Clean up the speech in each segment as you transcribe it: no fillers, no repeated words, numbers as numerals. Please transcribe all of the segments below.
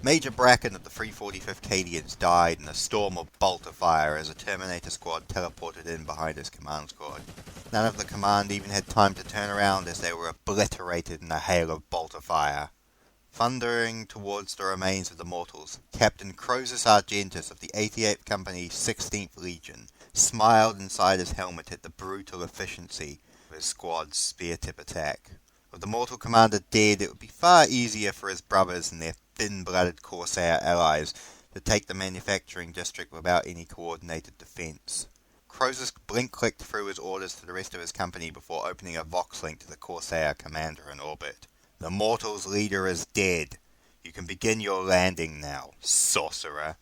Major Bracken of the 345th Cadians died in a storm of bolter fire as a Terminator squad teleported in behind his command squad. None of the command even had time to turn around as they were obliterated in a hail of bolter fire. Thundering towards the remains of the mortals, Captain Croesus Argentus of the 88th Company 16th Legion smiled inside his helmet at the brutal efficiency of his squad's spear-tip attack. With the mortal commander dead, it would be far easier for his brothers and their thin-blooded Corsair allies to take the manufacturing district without any coordinated defence. Croesus blink-clicked through his orders to the rest of his company before opening a Vox link to the Corsair commander in orbit. The Mortal's leader is dead. You can begin your landing now, sorcerer.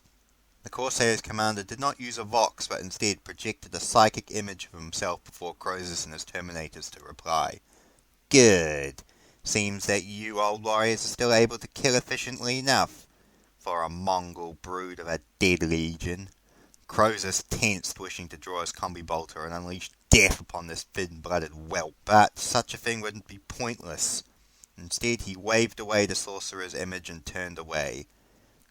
The Corsair's commander did not use a Vox, but instead projected a psychic image of himself before Croesus and his Terminators to reply. Good. Seems that you old warriors are still able to kill efficiently enough for a Mongol brood of a dead legion. Croesus tensed, wishing to draw his combi bolter and unleash death upon this thin-blooded whelp, but such a thing would be pointless. Instead, he waved away the sorcerer's image and turned away.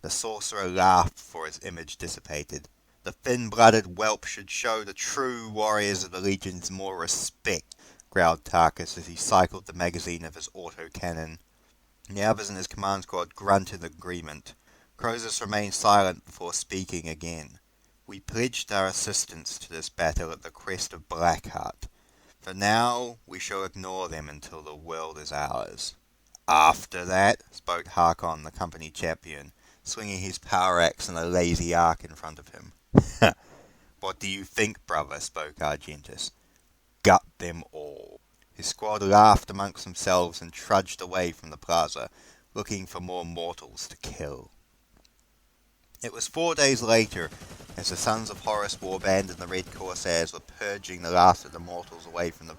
The sorcerer laughed before his image dissipated. The thin-blooded whelp should show the true warriors of the legions more respect, growled Tarkus as he cycled the magazine of his autocannon. The others in his command squad grunted agreement. Croesus remained silent before speaking again. We pledged our assistance to this battle at the crest of Blackheart. For now, we shall ignore them until the world is ours. After that, spoke Harkon, the company champion, swinging his power axe in a lazy arc in front of him. What do you think, brother? Spoke Argentus. Gut them all. His squad laughed amongst themselves and trudged away from the plaza, looking for more mortals to kill. It was 4 days later, as the Sons of Horus War-band and the Red Corsairs were purging the last of the mortals away from the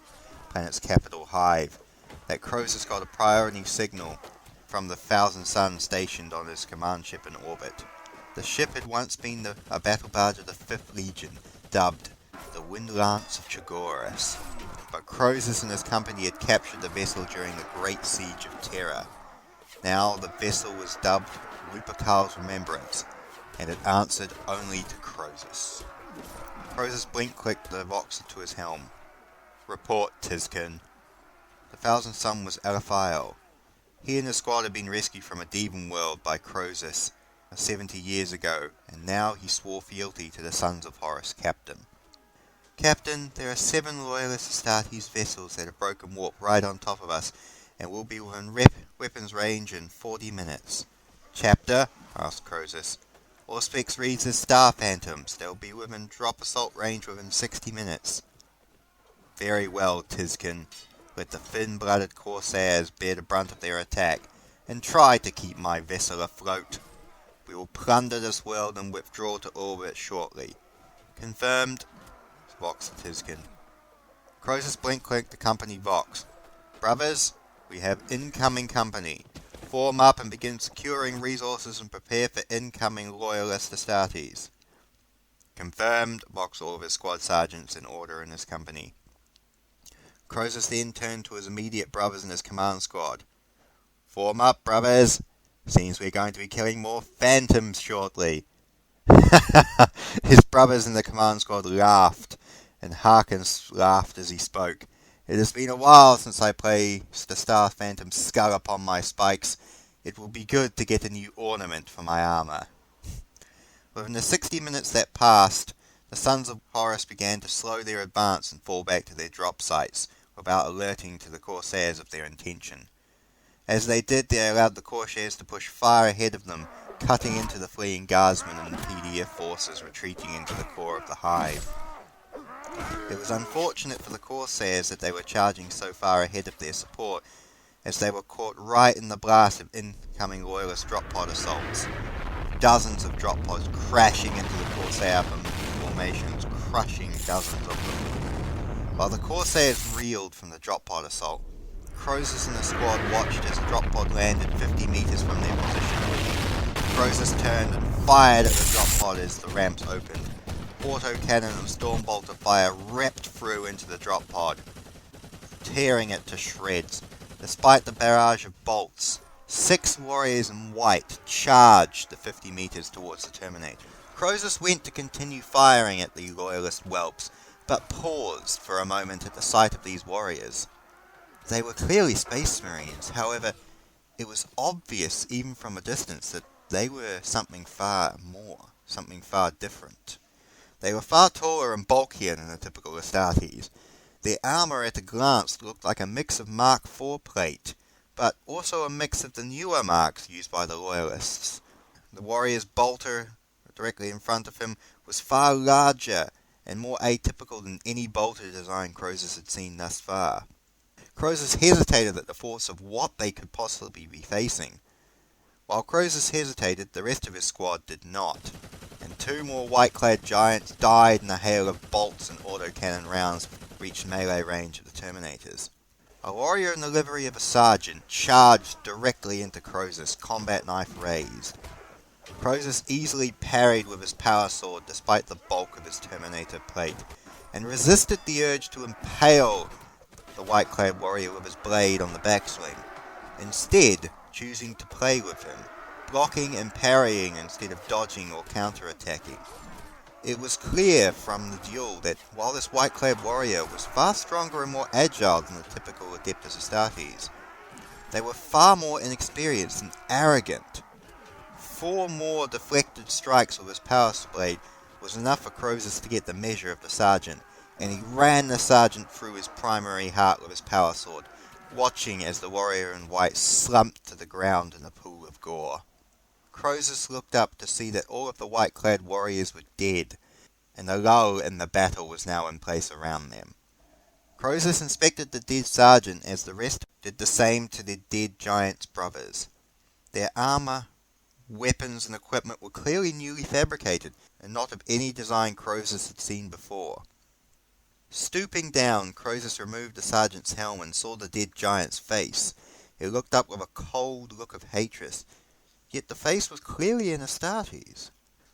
planet's capital hive, that Croesus got a priority signal from the Thousand Suns stationed on his command ship in orbit. The ship had once been a battle barge of the 5th Legion, dubbed the Windlance of Chagoras, but Croesus and his company had captured the vessel during the Great Siege of Terra. Now the vessel was dubbed Lupercal's Remembrance, and it answered only to Croesus. Croesus blink-clicked the Voxer to his helm. Report, Tizkin. The Thousand Sun was Alaphiel. He and his squad had been rescued from a demon world by Croesus 70 years ago, and now he swore fealty to the Sons of Horus captain. Captain, there are 7 loyalist Astartes vessels that have broken warp right on top of us, and will be within weapons range in 40 minutes. Chapter? Asked Croesus. Auspex reads as Star Phantoms. They'll be within drop assault range within 60 minutes. Very well, Tizkin. Let the thin-blooded Corsairs bear the brunt of their attack, and try to keep my vessel afloat. We will plunder this world and withdraw to orbit shortly. Confirmed, Vox Tizkin. Croesus blink-clicked the company Vox. Brothers, we have incoming company. Form up and begin securing resources and prepare for incoming loyalist Astartes. Confirmed, Vox all of his squad sergeants in order in his company. Croesus then turned to his immediate brothers in his command squad. Form up, brothers. Seems we're going to be killing more phantoms shortly. His brothers in the command squad laughed, and Harkins laughed as he spoke. It has been a while since I placed the Star Phantom's skull upon my spikes. It will be good to get a new ornament for my armour. Within the 60 minutes that passed, the Sons of Horus began to slow their advance and fall back to their drop sites, without alerting to the Corsairs of their intention. As they did, they allowed the Corsairs to push far ahead of them, cutting into the fleeing guardsmen and PDF forces retreating into the core of the hive. It was unfortunate for the Corsairs that they were charging so far ahead of their support, as they were caught right in the blast of incoming loyalist drop pod assaults. Dozens of drop pods crashing into the Corsair formations, crushing dozens of them. While the Corsairs reeled from the drop pod assault, Croesus and the squad watched as a drop pod landed 50 meters from their position. Croesus turned and fired at the drop pod as the ramps opened. Autocannon and Stormbolter fire ripped through into the drop pod, tearing it to shreds. Despite the barrage of bolts, 6 warriors in white charged the 50 meters towards the Terminator. Croesus went to continue firing at the loyalist whelps, but paused for a moment at the sight of these warriors. They were clearly Space Marines, however, it was obvious even from a distance that they were something far more, something far different. They were far taller and bulkier than the typical Astartes. Their armour at a glance looked like a mix of Mark IV plate, but also a mix of the newer marks used by the Loyalists. The warrior's bolter, directly in front of him, was far larger and more atypical than any bolter design Croesus had seen thus far. Croesus hesitated at the force of what they could possibly be facing. While Croesus hesitated, the rest of his squad did not, and 2 more white-clad giants died in a hail of bolts and autocannon rounds reached melee range of the Terminators. A warrior in the livery of a sergeant charged directly into Croesus, combat knife raised. Croesus easily parried with his power sword despite the bulk of his Terminator plate, and resisted the urge to impale the white-clad warrior with his blade on the backswing, instead choosing to play with him, blocking and parrying instead of dodging or counter-attacking. It was clear from the duel that while this white-clad warrior was far stronger and more agile than the typical Adeptus Astartes, they were far more inexperienced and arrogant. 4 more deflected strikes with his power blade was enough for Croesus to get the measure of the sergeant, and he ran the sergeant through his primary heart with his power sword, watching as the warrior in white slumped to the ground in a pool of gore. Croesus looked up to see that all of the white-clad warriors were dead, and a lull in the battle was now in place around them. Croesus inspected the dead sergeant as the rest did the same to their dead giants' brothers. Their armour, weapons and equipment were clearly newly fabricated, and not of any design Croesus had seen before. Stooping down, Croesus removed the sergeant's helm and saw the dead giant's face. He looked up with a cold look of hatred, yet the face was clearly an Astartes.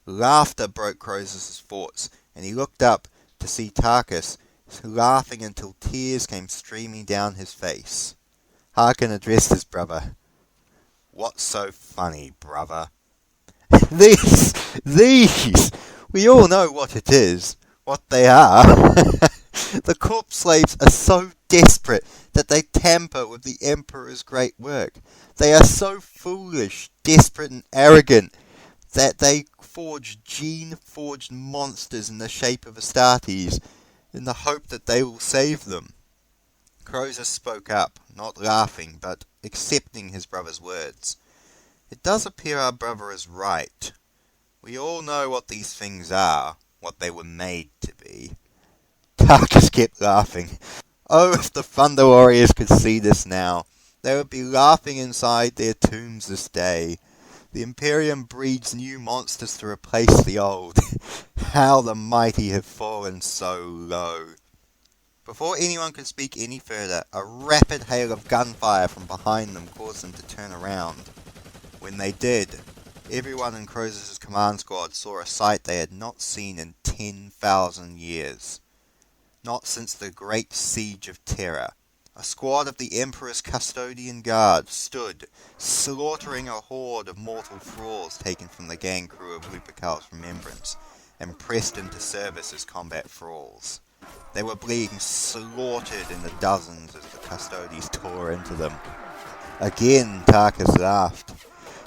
Laughter broke Croesus' thoughts, and he looked up to see Tarkus laughing until tears came streaming down his face. Harkin addressed his brother. "What's so funny, brother?" These! We all know what it is, what they are. The corpse slaves are so desperate that they tamper with the Emperor's great work. They are so foolish, desperate and arrogant that they forge gene-forged monsters in the shape of Astartes in the hope that they will save them. Croesus spoke up, not laughing, but accepting his brother's words. It does appear our brother is right. We all know what these things are, what they were made to be. Tarkus kept laughing. Oh, if the Thunder Warriors could see this now, they would be laughing inside their tombs this day. The Imperium breeds new monsters to replace the old. How the mighty have fallen so low. Before anyone could speak any further, a rapid hail of gunfire from behind them caused them to turn around. When they did, everyone in Croesus' command squad saw a sight they had not seen in 10,000 years. Not since the Great Siege of Terra. A squad of the Emperor's custodian guard stood, slaughtering a horde of mortal thralls taken from the gang crew of Lupercal's Remembrance, and pressed into service as combat thralls. They were being slaughtered in the dozens as the custodies tore into them. Again, Tarkus laughed.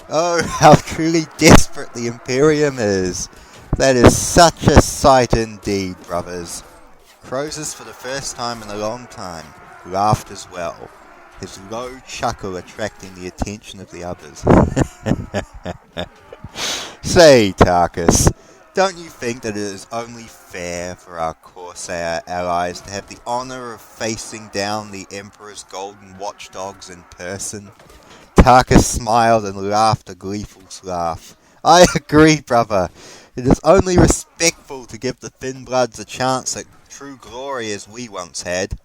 Oh, how truly desperate the Imperium is! That is such a sight indeed, brothers. Croesus, for the first time in a long time, laughed as well, his low chuckle attracting the attention of the others. Say, Tarkus, don't you think that it is only fair for our Corsair allies to have the honour of facing down the Emperor's golden watchdogs in person? Tarkus smiled and laughed a gleeful laugh. I agree, brother. It is only respectful to give the Thin Bloods a chance at true glory as we once had.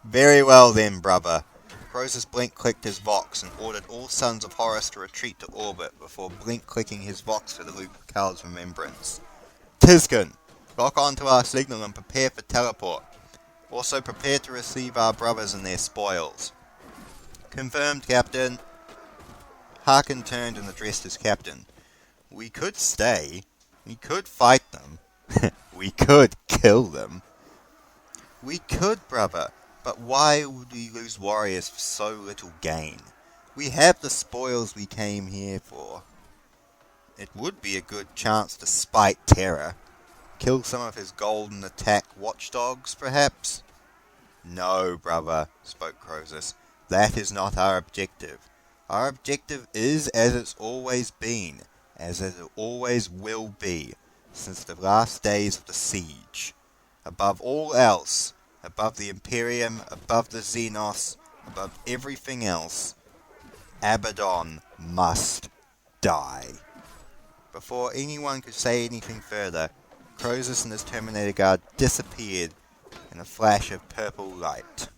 Very well then, brother. Croesus blink-clicked his Vox and ordered all Sons of Horus to retreat to orbit before blink-clicking his Vox for the Lupercal's Remembrance. Tizkin, lock onto our signal and prepare for teleport. Also prepare to receive our brothers and their spoils. Confirmed, Captain. Harkin turned and addressed his captain. We could stay. We could fight them. We could kill them. We could, brother. But why would we lose warriors for so little gain? We have the spoils we came here for. It would be a good chance to spite terror. Kill some of his golden attack watchdogs, perhaps? No, brother, spoke Croesus. That is not our objective. Our objective is as it's always been, as it always will be, since the last days of the siege. Above all else, above the Imperium, above the Xenos, above everything else, Abaddon must die. Before anyone could say anything further, Croesus and his Terminator Guard disappeared in a flash of purple light.